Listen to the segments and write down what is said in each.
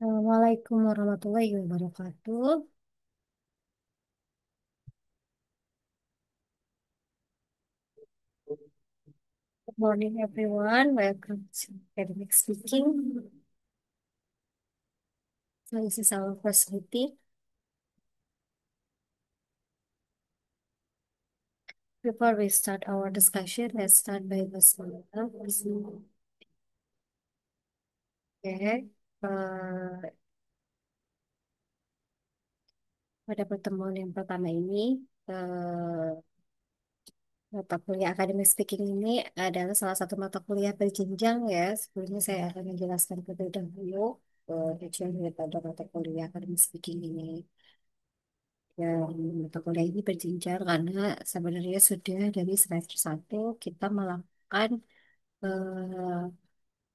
Assalamualaikum warahmatullahi wabarakatuh. Good morning, everyone. Welcome to Academic Speaking. So this is our first meeting. Before we start our discussion, let's start by basmalah. Okay. Pada pertemuan yang pertama ini, eh, mata kuliah Academic Speaking ini adalah salah satu mata kuliah berjenjang ya. Sebelumnya saya akan menjelaskan terlebih dahulu tujuan daripada mata kuliah Academic Speaking ini. Ya, mata kuliah ini berjenjang karena sebenarnya sudah dari semester satu kita melakukan eh,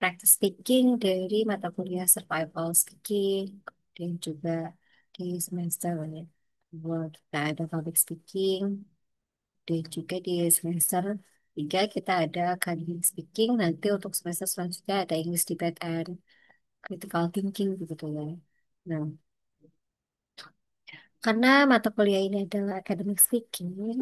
practice speaking dari mata kuliah survival speaking dan juga di semester 2 kita ada public speaking dan juga di semester 3 kita ada academic speaking, nanti untuk semester selanjutnya ada English debate and critical thinking begitu ya. Nah, karena mata kuliah ini adalah academic speaking,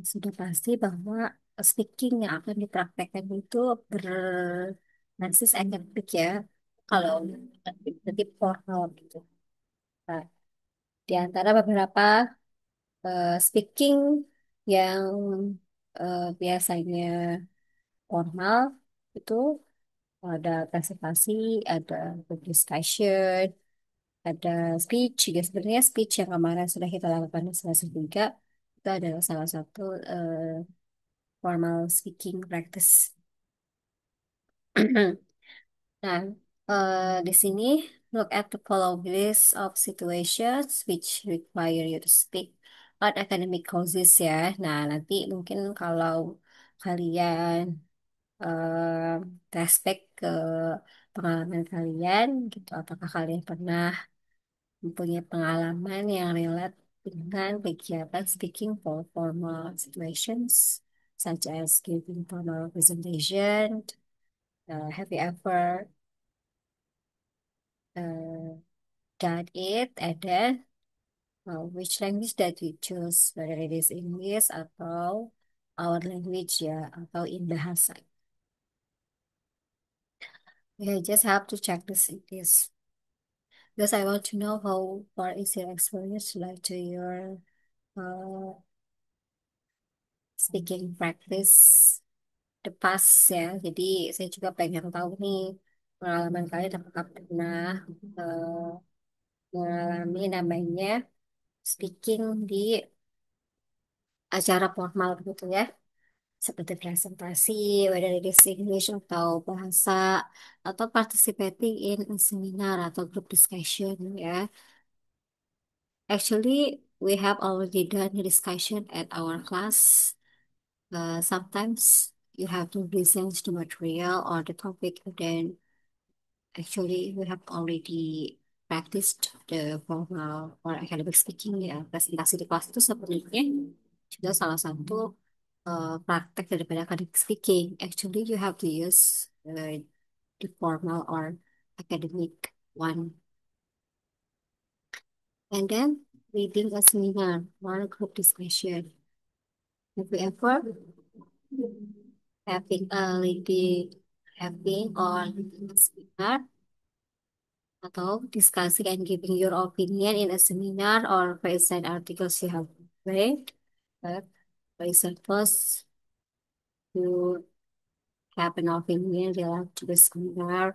sudah pasti bahwa speaking yang akan dipraktekkan itu berbasis akademik ya. Kalau nanti formal gitu. Nah, di antara beberapa speaking yang biasanya formal itu ada presentasi, ada group discussion, ada speech. Juga sebenarnya speech yang kemarin sudah kita lakukan di semester 3 itu adalah salah satu eh, formal speaking practice. Nah, di sini look at the following list of situations which require you to speak on academic courses ya. Nah, nanti mungkin kalau kalian respect ke pengalaman kalian gitu, apakah kalian pernah mempunyai pengalaman yang relate dengan kegiatan speaking for formal situations such as giving formal presentation. Have you ever uh, done it? And then which language that you choose, whether it is English atau our language ya, atau in bahasa. Yeah, just have to check this because I want to know how far is your experience like to your uh, speaking practice the past ya. Jadi saya juga pengen tahu nih pengalaman kalian apakah pernah uh, mengalami namanya speaking di acara formal gitu ya. Seperti presentasi, whether it is English atau bahasa, atau participating in a seminar atau group discussion ya. Actually, we have already done the discussion at our class. Sometimes you have to present the material or the topic, and then actually we have already practiced the formal or academic speaking ya. Presentasi di kelas itu sebenarnya juga salah satu praktek daripada academic speaking. Actually, you have to use the formal or academic one. And then leading a seminar or group discussion. Have you ever having a lady having or leading a seminar atau discussing and giving your opinion in a seminar or present articles you have read? But for example, you have an opinion related to the seminar,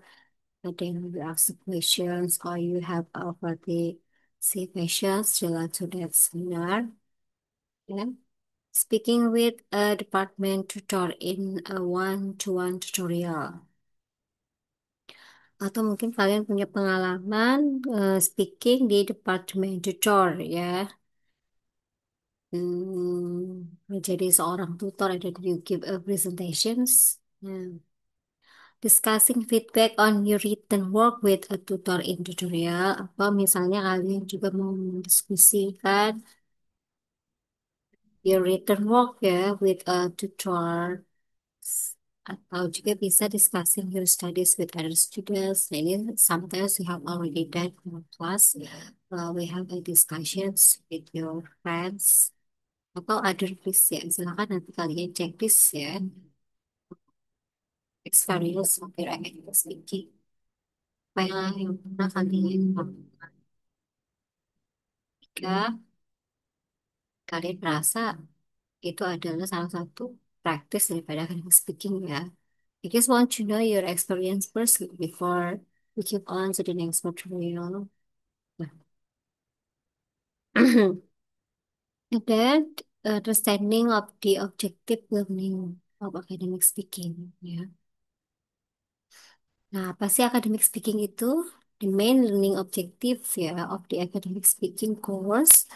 and then you ask the questions or you have already see questions related to that seminar. Yeah. Speaking with a department tutor in a one-to-one tutorial. Atau mungkin kalian punya pengalaman speaking di departemen tutor ya. Menjadi seorang tutor and then you give a presentations. Hmm. Discussing feedback on your written work with a tutor in tutorial. Atau misalnya kalian juga mau mendiskusikan your written work ya with a tutor atau juga bisa discussing your studies with other students. Nah, ini sometimes we have already done in class. We have a discussions with your friends atau other please ya. Silakan nanti kalian cek this ya. Experience of your academic speaking. Apa yang pernah kalian lakukan jika kalian merasa itu adalah salah satu praktis daripada academic speaking ya. I just want to know your experience first before we keep on to the next material. Nah, and then understanding of the objective learning of academic speaking ya. Nah, apa sih academic speaking itu? The main learning objective ya of the academic speaking course.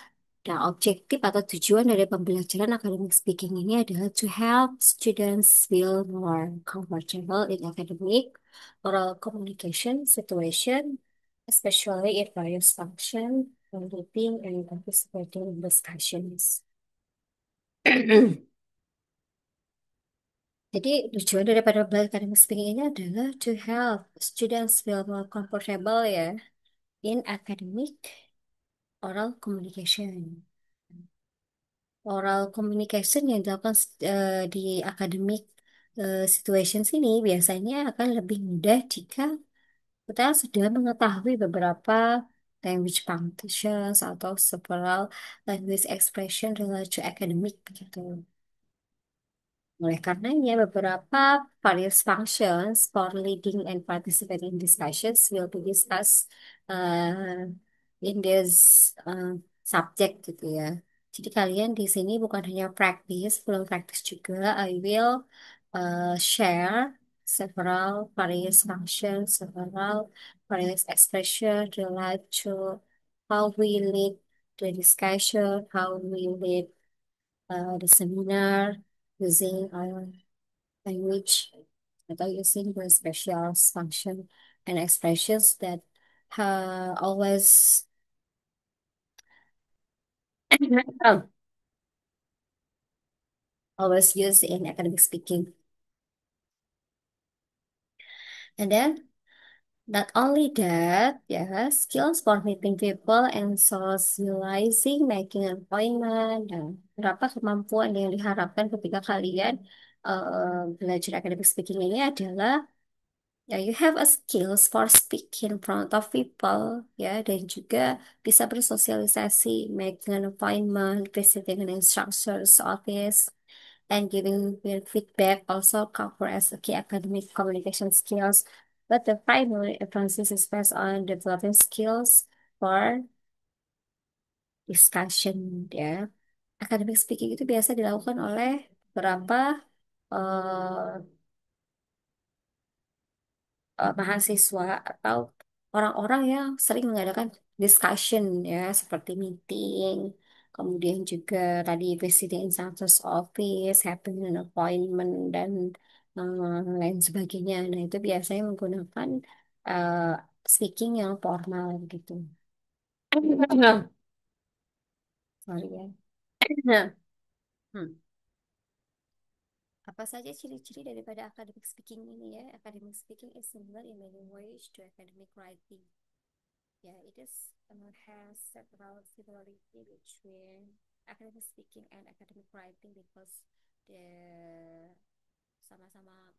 Nah, objektif atau tujuan dari pembelajaran academic speaking ini adalah to help students feel more comfortable in academic oral communication situation, especially in various function, reading and participating in discussions. Jadi tujuan daripada belajar academic speaking ini adalah to help students feel more comfortable ya in academic oral communication. Oral communication yang dilakukan di academic situations ini biasanya akan lebih mudah jika kita sudah mengetahui beberapa language functions atau several language expression related to academic gitu. Oleh karenanya, beberapa various functions for leading and participating in discussions will be discussed uh, in this uh, subject gitu ya. Jadi kalian di sini bukan hanya practice, belum practice juga. I will share several various functions, several various expression related to how we lead the discussion, how we lead the seminar using our language atau using the special function and expressions that always always used in academic speaking. And then not only that, yeah, skills for meeting people and socializing, making an appointment, dan berapa kemampuan yang diharapkan ketika kalian belajar academic speaking ini adalah ya, you have a skills for speaking in front of people, ya, dan juga bisa bersosialisasi, making an appointment, visiting an instructor's office, and giving their feedback also cover as a key academic communication skills. But the primary emphasis is based on developing skills for discussion, ya. Academic speaking itu biasa dilakukan oleh beberapa mahasiswa atau orang-orang yang sering mengadakan discussion ya seperti meeting, kemudian juga tadi visiting instructor's office, having an appointment dan lain sebagainya. Nah, itu biasanya menggunakan eh, speaking yang formal gitu. Sorry ya. Nah, hmm. Apa saja ciri-ciri daripada academic speaking ini ya? Academic speaking is similar in many ways to academic writing. Yeah, it is has several similarity between academic speaking and academic writing because the sama-sama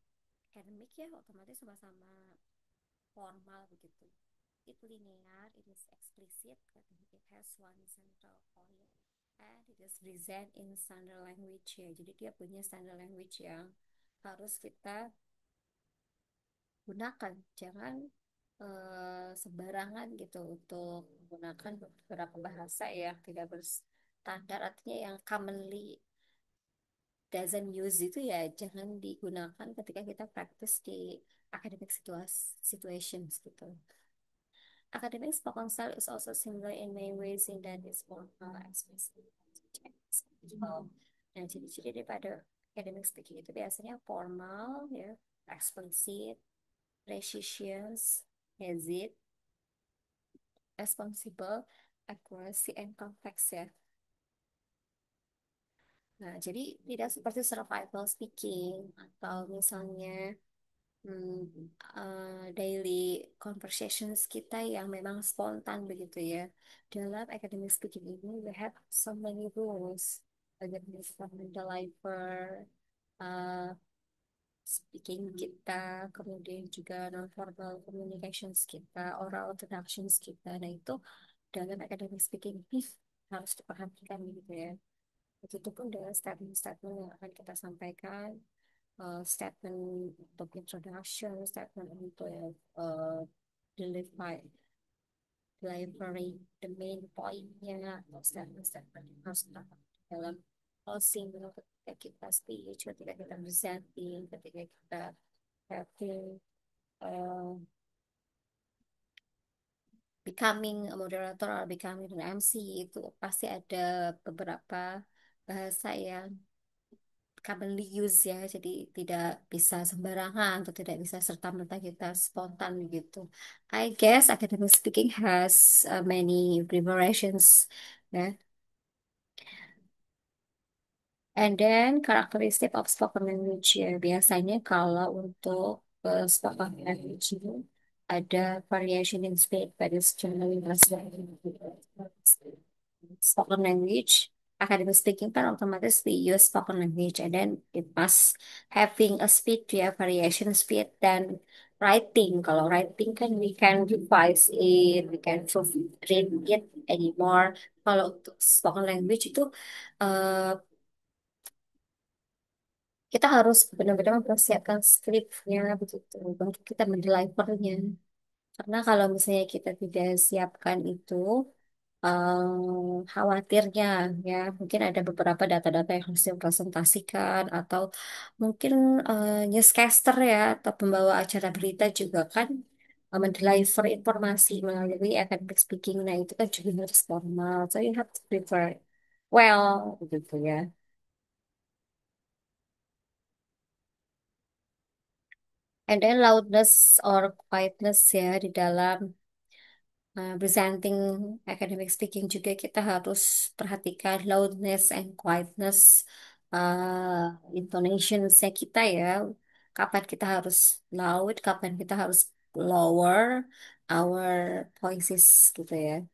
academic ya, otomatis sama-sama formal begitu. It linear, it is explicit, it has one central point, and it is present in standard language ya. Jadi dia punya standard language yang harus kita gunakan. Jangan sembarangan gitu untuk menggunakan beberapa bahasa yang tidak berstandar, artinya yang commonly doesn't use itu ya jangan digunakan ketika kita praktis di academic situations gitu. Academic spoken style is also similar in many ways in that it's formal, expressive, technical. Nah, ciri-ciri daripada academic speaking itu biasanya formal, ya, explicit, precious, hesitate, responsible, accuracy, and complex ya. Nah, jadi tidak seperti survival speaking atau misalnya daily conversations kita yang memang spontan begitu ya. Dalam academic speaking ini, we have so many rules agar bisa mendeliver uh, speaking kita, kemudian juga non-verbal communications kita, oral introductions kita. Nah, itu dalam academic speaking ini harus diperhatikan gitu ya. Begitupun dengan statement-statement yang akan kita sampaikan, statement untuk introduction, statement untuk deliver, delivery the main point-nya, atau statement-statement yang harus kita pakai dalam closing, ketika kita speech, ketika kita presenting, ketika kita having, uh, becoming a moderator or becoming an MC, itu pasti ada beberapa bahasa yang commonly use ya, jadi tidak bisa sembarangan atau tidak bisa serta-merta kita spontan gitu. I guess academic speaking has many preparations ya. And then characteristic of spoken language ya. Biasanya kalau untuk spoken language itu ada variation in speed, but it's generally less than spoken language. Academic speaking kan otomatis we use spoken language, and then it must having a speed ya, variation speed, dan writing. Kalau writing kan we can revise it, we can read it anymore. Kalau untuk spoken language itu eh, kita harus benar-benar mempersiapkan skripnya begitu, baru kita mendelivernya. Karena kalau misalnya kita tidak siapkan itu, khawatirnya ya mungkin ada beberapa data-data yang harus dipresentasikan, atau mungkin newscaster ya atau pembawa acara berita juga kan mendeliver informasi melalui academic speaking. Nah, itu kan juga harus formal. So you have to prepare well gitu ya. And then loudness or quietness ya di dalam presenting academic speaking juga kita harus perhatikan loudness and quietness, intonationsnya kita ya. Kapan kita harus loud, kapan kita harus lower our voices gitu ya.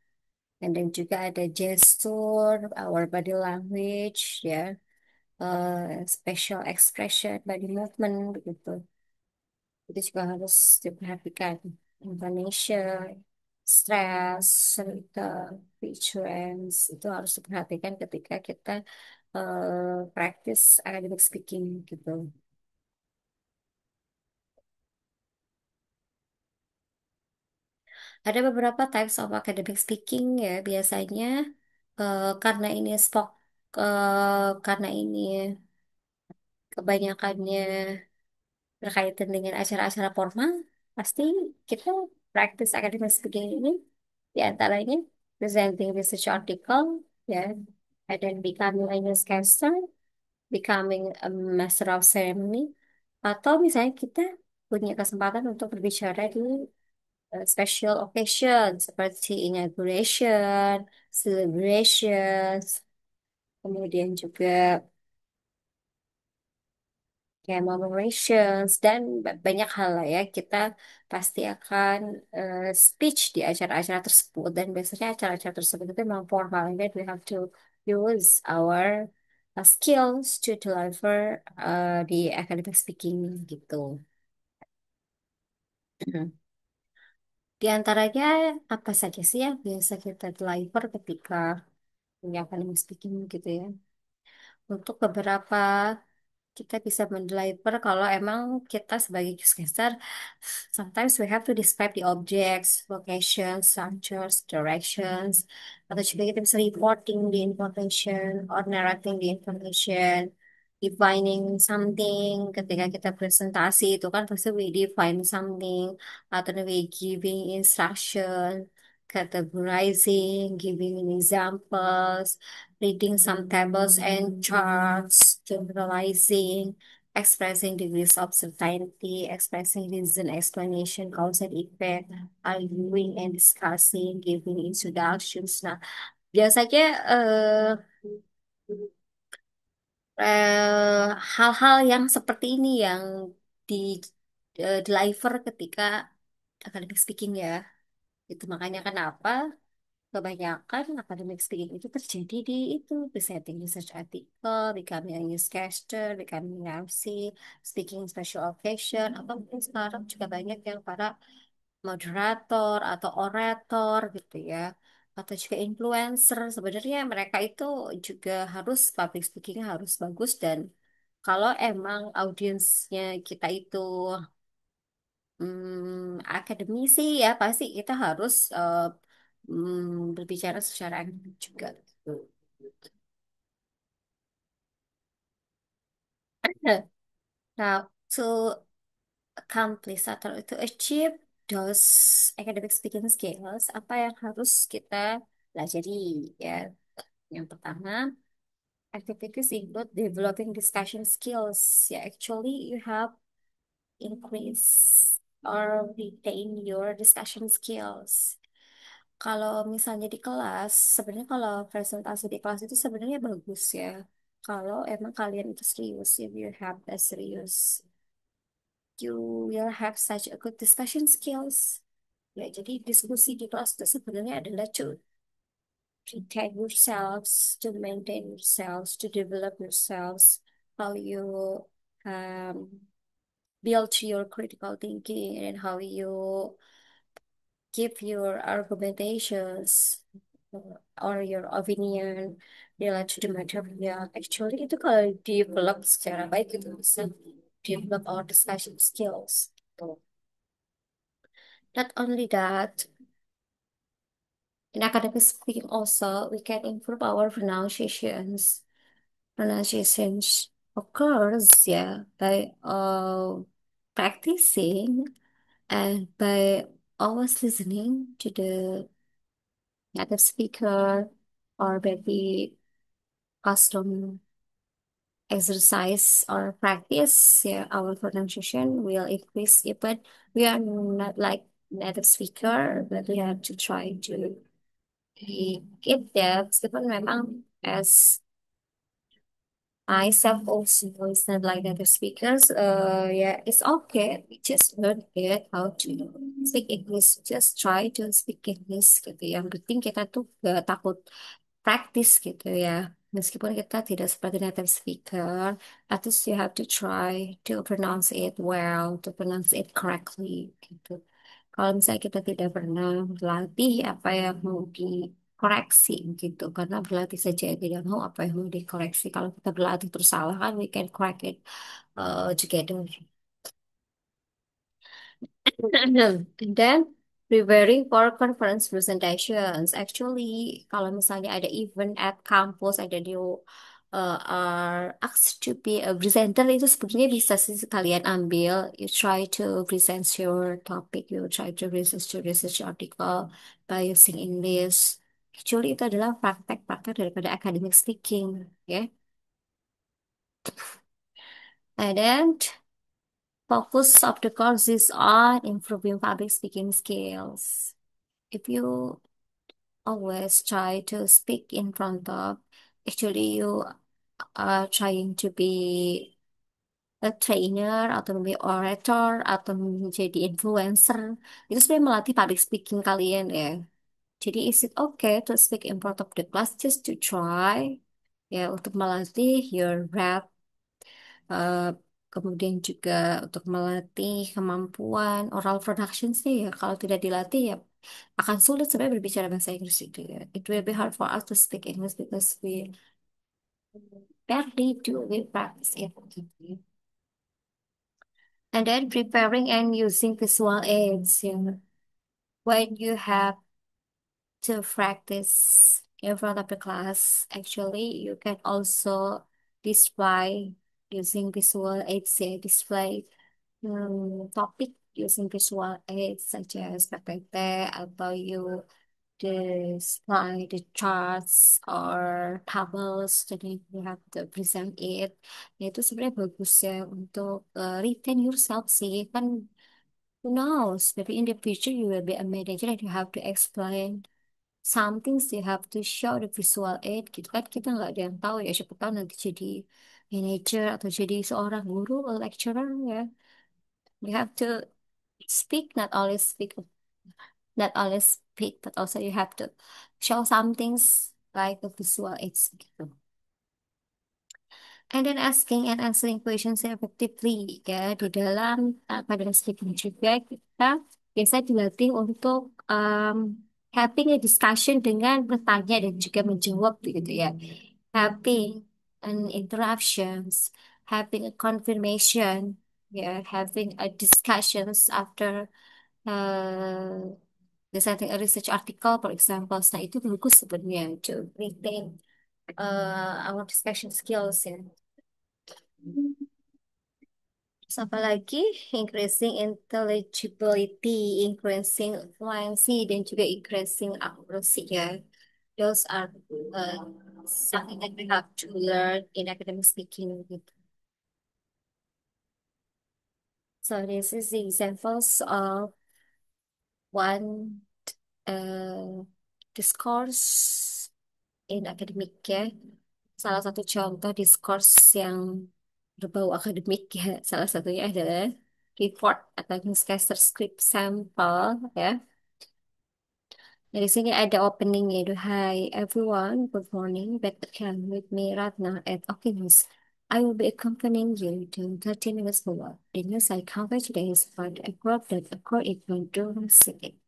And then juga ada gesture, our body language ya, special expression, body movement begitu. Itu juga harus diperhatikan. Intonation, stress, cerita, featurings, itu harus diperhatikan ketika kita practice academic speaking gitu. Ada beberapa types of academic speaking ya, biasanya karena ini kebanyakannya berkaitan dengan acara-acara formal, pasti kita practice academic speaking ini di antaranya presenting research article, ya, and then becoming a newscaster, becoming a master of ceremony, atau misalnya kita punya kesempatan untuk berbicara di special occasion seperti inauguration, celebrations, kemudian juga commemorations, dan banyak hal lah ya. Kita pasti akan speech di acara-acara tersebut, dan biasanya acara-acara tersebut itu memang formal, and we have to use our skills to deliver di academic speaking gitu. Di antaranya apa saja sih yang biasa kita deliver ketika punya academic speaking gitu ya? Untuk beberapa kita bisa mendeliver kalau emang kita sebagai newscaster, sometimes we have to describe the objects, locations, structures, directions, atau juga kita bisa reporting the information or narrating the information, defining something. Ketika kita presentasi itu kan pasti we define something, atau we giving instruction, categorizing, giving examples, reading some tables and charts, generalizing, expressing degrees of certainty, expressing reason, explanation, cause and effect, arguing and discussing, giving introductions. Nah, biasanya hal-hal yang seperti ini yang di deliver ketika academic speaking ya. Itu makanya kenapa kebanyakan academic speaking itu terjadi di itu presenting research article, becoming a newscaster, becoming MC, speaking special occasion, atau mungkin sekarang juga banyak yang para moderator atau orator gitu ya, atau juga influencer. Sebenarnya mereka itu juga harus public speaking harus bagus dan kalau emang audiensnya kita itu akademisi ya pasti kita harus berbicara secara akademik juga gitu. Now, to accomplish atau to achieve those academic speaking skills, apa yang harus kita pelajari ya? Yang pertama, activities include developing discussion skills. Yeah, actually you have increase or retain your discussion skills. Kalau misalnya di kelas, sebenarnya kalau presentasi di kelas itu sebenarnya bagus ya. Kalau emang kalian itu serius, if you have a serious, you will have such a good discussion skills. Ya, jadi diskusi di kelas itu sebenarnya adalah to retain yourselves, to maintain yourselves, to develop yourselves, how you um, build your critical thinking and how you give your argumentations or your opinion related to the material. Actually, itu kalau develop secara baik itu bisa develop our discussion skills. Gitu. Not only that, in academic speaking also, we can improve our pronunciations. Pronunciations occurs, yeah, by practicing and by always listening to the native speaker or maybe custom exercise or practice, yeah, our pronunciation will increase. Yeah, but we are not like native speaker, but we have to try to get that. Meskipun memang as myself also is not like native speakers, yeah, it's okay. We just learn it how to speak English. Just try to speak English gitu. Yang penting kita tuh gak takut practice gitu ya. Meskipun kita tidak seperti native speaker, at least you have to try to pronounce it well, to pronounce it correctly gitu. Kalau misalnya kita tidak pernah berlatih apa yang mau dikoreksi gitu, karena berlatih saja yang tidak mau apa yang mau dikoreksi. Kalau kita berlatih terus salah kan, we can correct it together. And then preparing for conference presentations. Actually, kalau misalnya ada event at campus, ada you are asked to be a presenter, itu sebenarnya bisa sih kalian ambil. You try to present your topic, you try to research article by using English. Actually, itu adalah praktek-praktek daripada academic speaking, ya. And then focus of the course is on improving public speaking skills. If you always try to speak in front of, actually you are trying to be a trainer atau menjadi orator atau menjadi influencer, itu sebenarnya melatih public speaking kalian ya. Jadi is it okay to speak in front of the class, just to try ya, untuk melatih your rap, eh, kemudian juga untuk melatih kemampuan oral production sih ya. Kalau tidak dilatih ya akan sulit sebenarnya berbicara bahasa Inggris itu ya. It will be hard for us to speak English because we barely do we practice it gitu ya. And then preparing and using visual aids, you know, when you have to practice in front of the class, actually you can also display using visual aids, yeah, display topic using visual aids such as PPT atau you display the charts or tables, jadi you have to present it. Ya, itu sebenarnya bagus ya untuk retain yourself sih. Kan who knows, maybe in the future you will be a manager and you have to explain some things, you have to show the visual aid gitu kan, kita nggak ada yang tahu ya, siapa tahu nanti jadi manager atau jadi seorang guru atau lecturer ya. You have to speak, not only speak, but also you have to show some things like the visual aids gitu. And then asking and answering questions effectively ya di dalam pada speaking juga kita biasa dilatih untuk having a discussion dengan bertanya dan juga menjawab gitu ya. Having an interruptions, having a confirmation, ya, having a discussions after uh, deciding a research article, for example. Nah, itu bagus sebenarnya to retain our discussion skills ya. Terus apa lagi? Increasing intelligibility, increasing fluency, dan juga increasing accuracy ya. Those are uh, something that we have to learn in academic speaking gitu. So this is the examples of one uh, discourse in academic ya. Salah satu contoh discourse yang berbau akademik ya. Salah satunya adalah report atau newscaster script sampel ya. Dari sini ada openingnya itu. Hi everyone, good morning. Back again with me Ratna at Oculus. I will be accompanying you to 30 minutes forward. The news I cover today is about a group that occurred in Bandung City.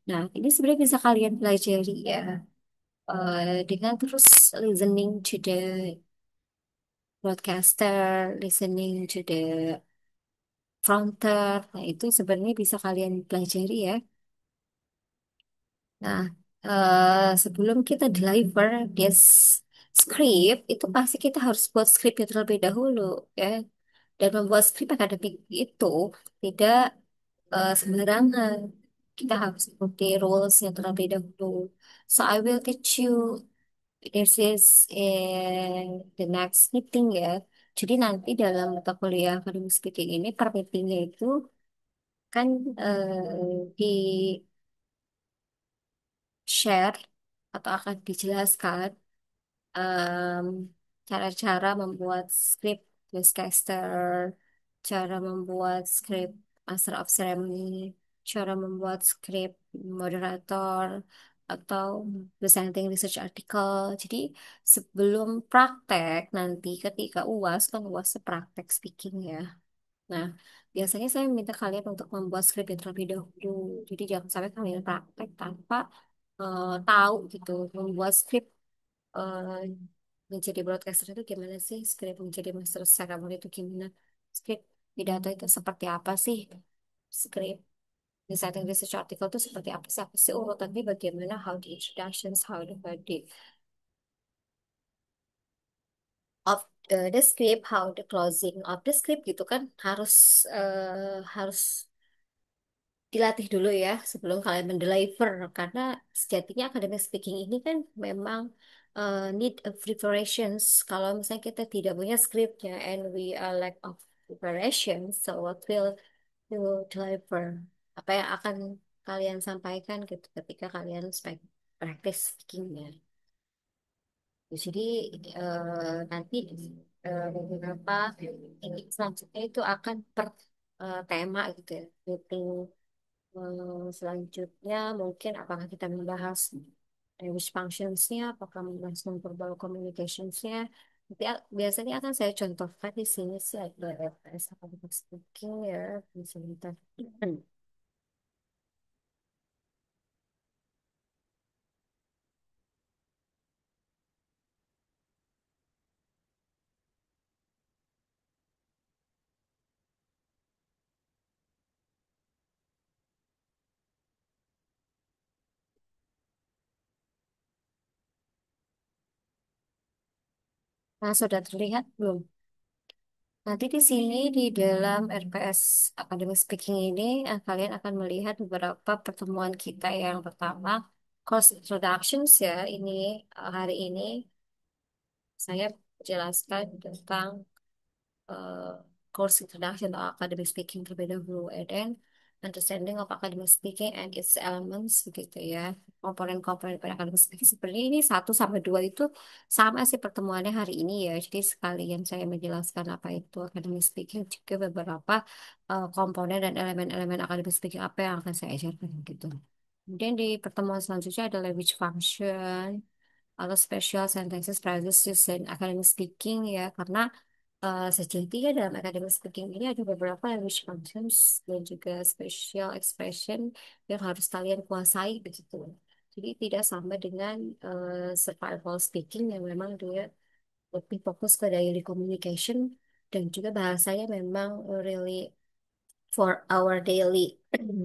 Nah, ini sebenarnya bisa kalian pelajari ya. Dengan terus listening to the broadcaster, listening to the fronter. Nah, itu sebenarnya bisa kalian pelajari ya. Nah, sebelum kita deliver this script, itu pasti kita harus buat scriptnya terlebih dahulu ya. Dan membuat skrip akademik itu tidak sembarangan. Kita harus ikuti rules-nya terlebih dahulu. So I will teach you this is the next meeting ya. Jadi nanti dalam mata kuliah academic speaking ini per meetingnya itu kan di share atau akan dijelaskan em, cara-cara membuat skrip newscaster, cara membuat skrip Master of Ceremony, cara membuat skrip moderator, atau presenting research article. Jadi sebelum praktek nanti ketika UAS kan UAS praktek speaking ya. Nah, biasanya saya minta kalian untuk membuat skrip yang terlebih dahulu. Jadi jangan sampai kalian praktek tanpa tahu gitu membuat skrip eh, menjadi broadcaster itu gimana sih, skrip menjadi master ceremony itu gimana, skrip pidato itu seperti apa sih, skrip designing research article itu seperti apa sih urutannya bagaimana, how the introductions, how the body of the script, how the closing of the script gitu kan harus dilatih dulu ya sebelum kalian mendeliver karena sejatinya academic speaking ini kan memang need a preparations kalau misalnya kita tidak punya scriptnya and we are lack of preparation, so what will deliver, apa yang akan kalian sampaikan gitu ketika kalian practice speakingnya. Jadi nanti beberapa ini selanjutnya itu akan per tema gitu ya. Meeting selanjutnya mungkin apakah kita membahas language functions-nya, apakah membahas non-verbal communications-nya. Nanti biasanya akan saya contohkan di sini sih ada RPS apa public speaking ya, sebentar. Nah, sudah terlihat belum? Nanti di sini di dalam RPS Academic Speaking ini kalian akan melihat beberapa pertemuan kita. Yang pertama, course introductions ya. Ini hari ini saya jelaskan tentang eh, course introduction atau academic speaking terlebih dahulu. And then understanding of academic speaking and its elements begitu ya. Komponen-komponen pada academic speaking sebenarnya ini satu sampai dua itu sama sih pertemuannya hari ini ya. Jadi sekalian saya menjelaskan apa itu academic speaking juga beberapa komponen dan elemen-elemen academic speaking apa yang akan saya ajarkan gitu. Kemudian di pertemuan selanjutnya ada language function atau special sentences, phrases used in academic speaking ya, karena sejatinya dalam academic speaking ini ada beberapa language functions dan juga special expression yang harus kalian kuasai begitu. Jadi tidak sama dengan survival speaking yang memang dia lebih fokus pada daily communication dan juga bahasanya memang really for our daily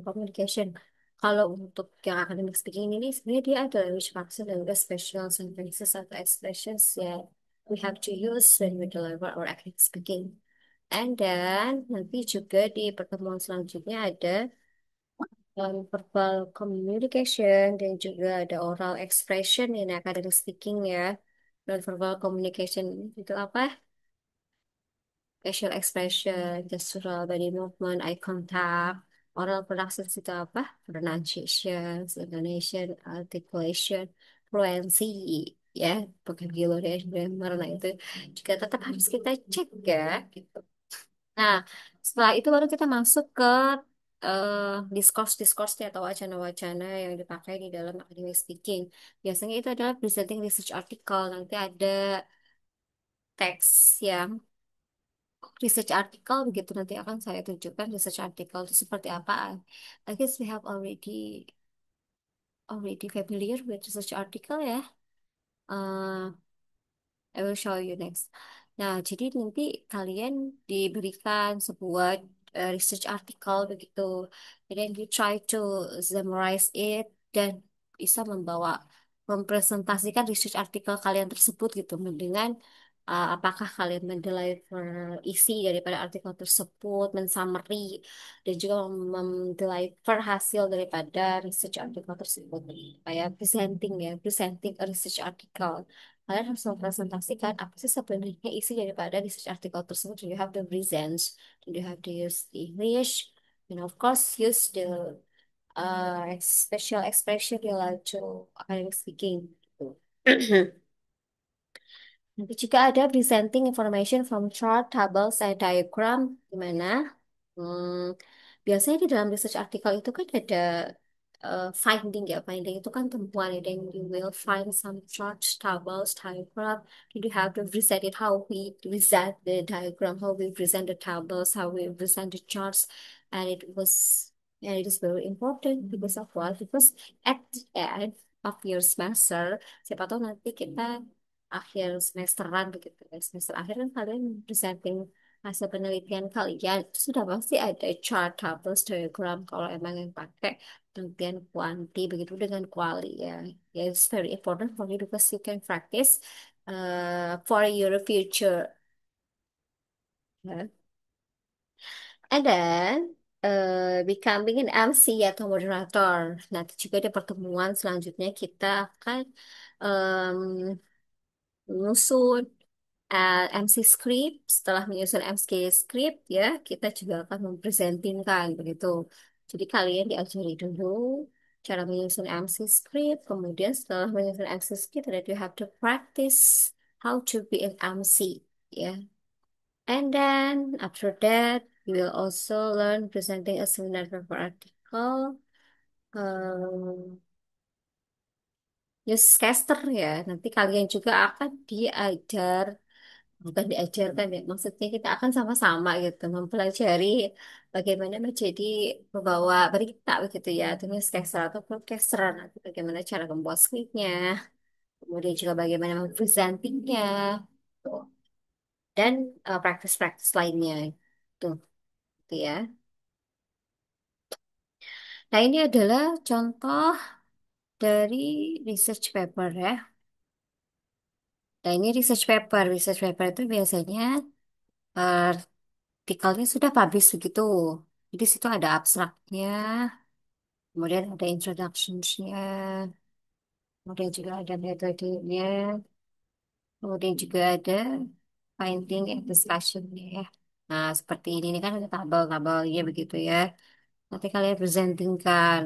communication. Kalau untuk yang academic speaking ini sebenarnya dia ada language function dan juga special sentences atau expressions yang we have to use when we deliver our academic speaking. And then nanti juga di pertemuan selanjutnya ada verbal communication dan juga ada oral expression in academic speaking ya. Dan verbal communication itu apa? Facial expression, gestural body movement, eye contact, oral productions itu apa? Pronunciation, intonation, articulation, fluency, ya, vocabulary, grammar, nah itu juga tetap harus kita cek ya, gitu. Nah, setelah itu baru kita masuk ke discourse-discourse atau wacana-wacana yang dipakai di dalam academic speaking. Biasanya itu adalah presenting research article. Nanti ada teks yang research article begitu nanti akan saya tunjukkan research article itu seperti apa. I guess we have already familiar with research article ya. Uh, I will show you next. Nah, jadi nanti kalian diberikan sebuah research article begitu. And then you try to summarize it dan bisa mempresentasikan research article kalian tersebut gitu dengan apakah kalian mendeliver isi daripada artikel tersebut, mensummary dan juga mendeliver hasil daripada research article tersebut. Kayak presenting ya, presenting a research article. Kalian harus mempresentasikan apa sih sebenarnya isi daripada research article tersebut. You have to present, you have to use the English, and of course use the special expression related to academic speaking. Gitu. Nanti juga ada presenting information from chart, tables, and diagram. Gimana? Hmm, biasanya di dalam research article itu kan ada finding ya. Finding itu kan temuan. And then you will find some charts, tables, diagram. You have to present it how we present the diagram, how we present the tables, how we present the charts. And it is very important because of what? Because at the end of your semester, siapa tahu nanti kita akhir semesteran begitu ya. Semester akhir kan kalian presenting hasil penelitian kalian itu sudah pasti ada chart, tables, diagram kalau emang yang pakai penelitian kuanti begitu dengan kuali ya. Ya, it's very important for you because you can practice for your future. Ya. And then becoming an MC atau moderator. Nanti juga ada pertemuan selanjutnya kita akan em, menyusun MC script. Setelah menyusun MC script ya, kita juga akan mempresentingkan begitu. Jadi kalian diajari dulu cara menyusun MC script. Kemudian setelah menyusun MC script, then you have to practice how to be an MC ya. And then after that, you will also learn presenting a seminar paper article. Um, newscaster ya. Nanti kalian juga akan diajar, bukan diajarkan ya. Maksudnya kita akan sama-sama gitu mempelajari bagaimana menjadi pembawa berita begitu ya. Atau newscaster atau broadcaster. Nanti bagaimana cara membuat skripnya. Kemudian juga bagaimana mempresentingnya. Tuh. Dan praktis-praktis lainnya. Tuh, gitu ya. Nah, ini adalah contoh dari research paper ya. Nah, ini research paper. Research paper itu biasanya artikelnya sudah publish begitu. Jadi situ ada abstraknya, kemudian ada introductionsnya, kemudian juga ada metodenya, kemudian juga ada finding and discussionnya ya. Nah, seperti ini kan ada tabel-tabelnya begitu ya. Nanti kalian presentingkan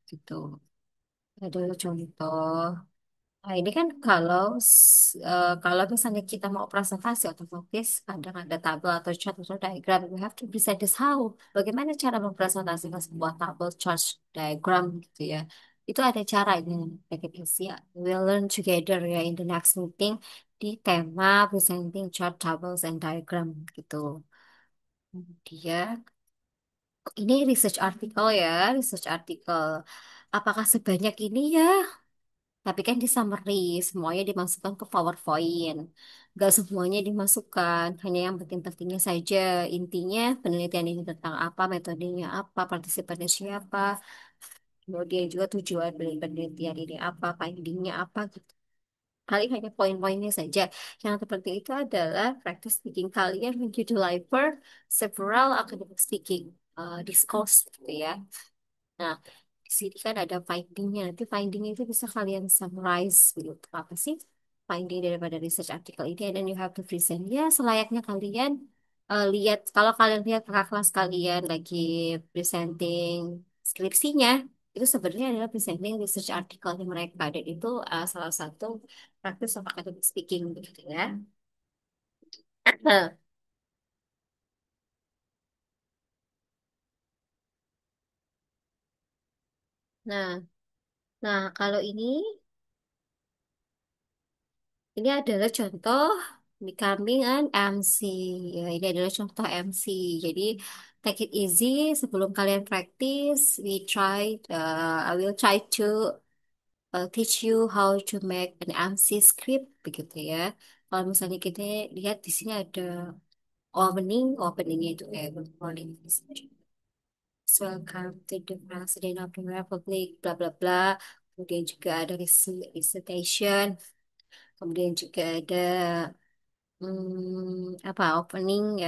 gitu. Ada contoh. Nah, ini kan kalau misalnya kita mau presentasi otomatis kadang ada tabel atau chart atau diagram. We have to present this how. Bagaimana cara mempresentasikan sebuah tabel, chart, diagram gitu ya. Itu ada cara ini kita isi ya. We'll learn together ya in the next meeting di tema presenting chart, tables, and diagram gitu. Kemudian ini research article ya, research article. Apakah sebanyak ini ya? Tapi kan di summary, semuanya dimasukkan ke PowerPoint. Gak semuanya dimasukkan, hanya yang penting-pentingnya saja. Intinya penelitian ini tentang apa, metodenya apa, partisipannya siapa, kemudian juga tujuan dari penelitian ini apa, findingnya apa gitu. Kali hanya poin-poinnya saja. Yang terpenting itu adalah practice speaking kalian when you deliver several academic speaking discourse gitu ya. Nah, di sini kan ada findingnya. Nanti finding itu bisa kalian summarize gitu. Apa sih finding daripada research article ini? And then you have to present. Ya, selayaknya kalian lihat. Kalau kalian lihat kakak kelas kalian lagi presenting skripsinya, itu sebenarnya adalah presenting research article mereka. Dan itu salah satu practice of academic speaking gitu ya. Nah, nah kalau ini adalah contoh becoming an MC. Ya, ini adalah contoh MC. Jadi take it easy sebelum kalian practice. I will try to teach you how to make an MC script begitu ya. Kalau misalnya kita lihat di sini ada openingnya itu kayak good morning. Welcome to the President of the Republic, bla bla bla. Kemudian juga ada recitation. Kemudian juga ada apa opening,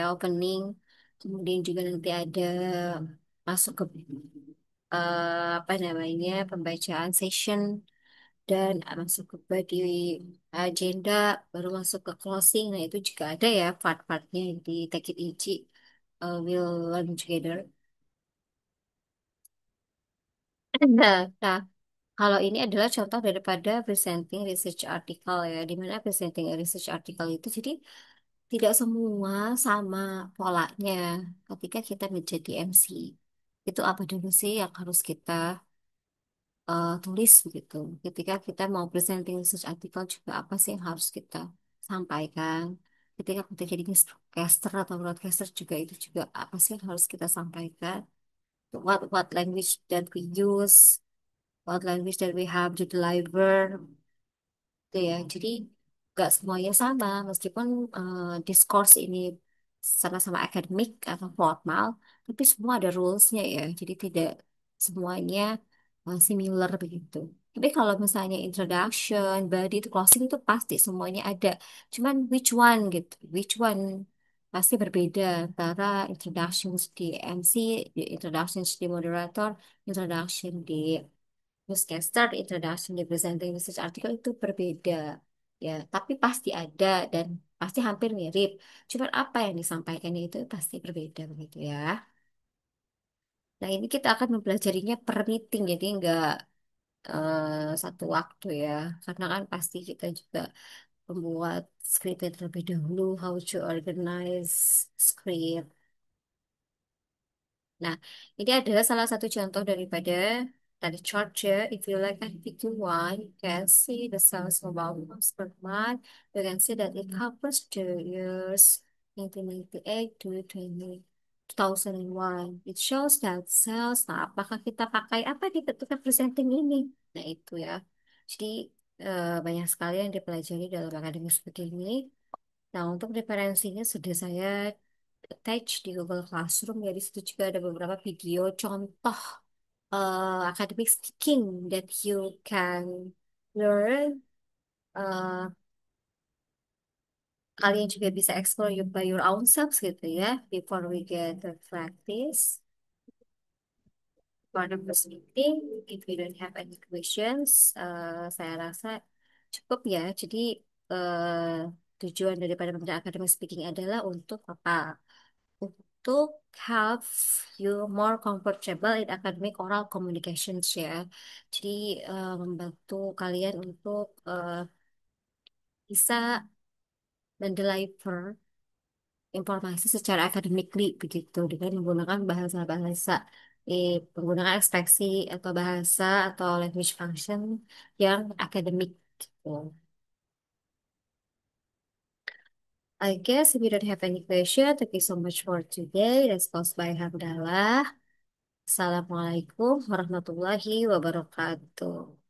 kemudian juga nanti ada masuk ke apa namanya pembacaan session dan masuk ke body agenda baru masuk ke closing. Nah itu juga ada ya part-partnya di Take It Easy, we'll learn together. Nah, kalau ini adalah contoh daripada presenting research article ya, di mana presenting research article itu jadi tidak semua sama polanya ketika kita menjadi MC. Itu apa dulu sih yang harus kita tulis begitu. Ketika kita mau presenting research article juga apa sih yang harus kita sampaikan. Ketika kita jadi newscaster atau broadcaster juga itu juga apa sih yang harus kita sampaikan. What language that we use, what language that we have to deliver gitu ya. Jadi nggak semuanya sama, meskipun discourse ini sama-sama akademik atau formal, tapi semua ada rulesnya ya. Jadi tidak semuanya similar begitu. Tapi kalau misalnya introduction, body itu closing itu pasti semuanya ada. Cuman which one gitu, which one pasti berbeda antara introductions di MC, di introductions di moderator, introduction di newscaster, introduction di presenting research article itu berbeda ya, tapi pasti ada dan pasti hampir mirip. Cuman apa yang disampaikan itu pasti berbeda begitu ya. Nah ini kita akan mempelajarinya per meeting, jadi nggak satu waktu ya, karena kan pasti kita juga membuat script terlebih dahulu, how to organize script. Nah, ini adalah salah satu contoh daripada tadi chart ya. If you like at figure one, you can see the sales mobile phones per month. You can see that it covers the years 1998 to 2001. It shows that sales. Nah, apakah kita pakai apa di ketika presenting ini? Nah, itu ya. Jadi, banyak sekali yang dipelajari dalam akademi seperti ini. Nah, untuk referensinya sudah saya attach di Google Classroom ya. Di situ juga ada beberapa video contoh academic speaking that you can learn. Eh, Kalian juga bisa explore by your own selves gitu ya. Before we get to practice for the first meeting, if you don't have any questions, saya rasa cukup ya. Jadi tujuan daripada pembelajaran academic speaking adalah untuk apa? untuk have you more comfortable in academic oral communications ya. Jadi membantu kalian untuk bisa mendeliver informasi secara academically begitu dengan menggunakan bahasa-bahasa penggunaan ekspresi atau bahasa atau language function yang akademik gitu. I guess if you don't have any question, thank you so much for today. Let's close by Hamdallah. Assalamualaikum warahmatullahi wabarakatuh.